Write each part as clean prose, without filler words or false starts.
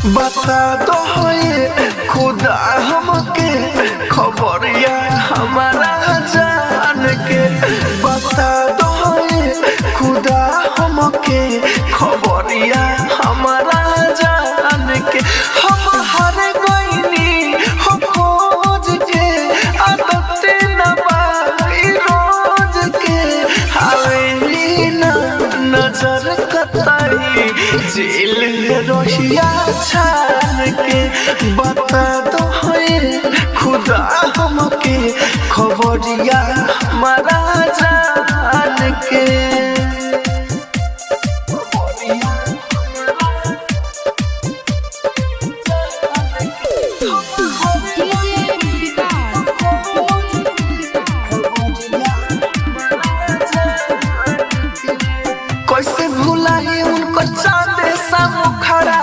बता दो ये खुदा हमके खबरिया हमारा जान के। बता दो ये खुदा हमके खबरिया हमारा जान के। हम हर गईनी हो खोज के आदत न बाई रोज के। हवेली ना नजर कतई जेल रोहिया छान के। बता दो ये खुदा हमके खबरिया हमारा जान के। कैसे भुलाई उनको चांदे सा मुखड़ा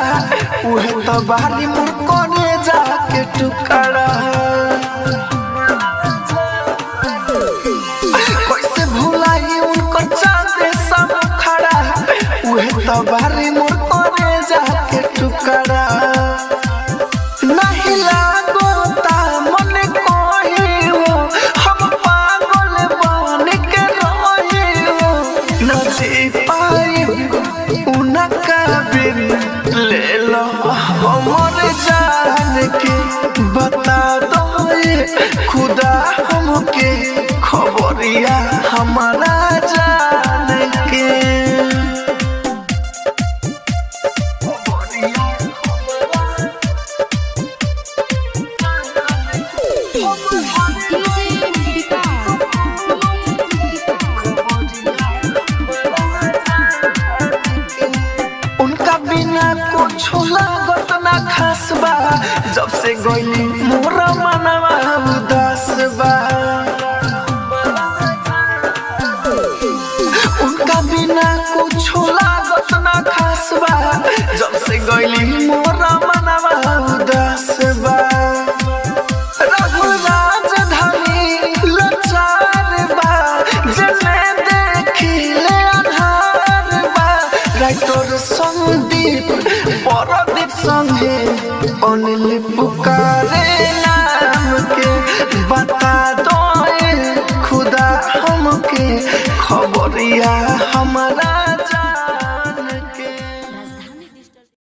उहे तो बारी मुझको ने जाके टुकड़ा। कैसे भुलाई उनको चांदे सा मुखड़ा उहे तो बारी मुझको ने जाके टुकड़ा। नहीं लागोता मन कोही हो हम पागल बन के रही हो। न जी पाई उनका बिन ले लो हमर जान के। बता दो ये खुदा हमके खबरिया हमारा जान के। उनका बिना कुछ लागत ना खास बा। जब से गईली मोरा मनवा उदास बा। उनका बिना कुछ लागत ना खास बा। जब से गईली मोरा मनवा उदास बा। राहुल राजधानी लाचार बा जने देखिले अन्हार बा। राइटर संदीप परदीप संगे अनिल पुकारे नाम के। बता दो ये खुदा हमके खबरिया हम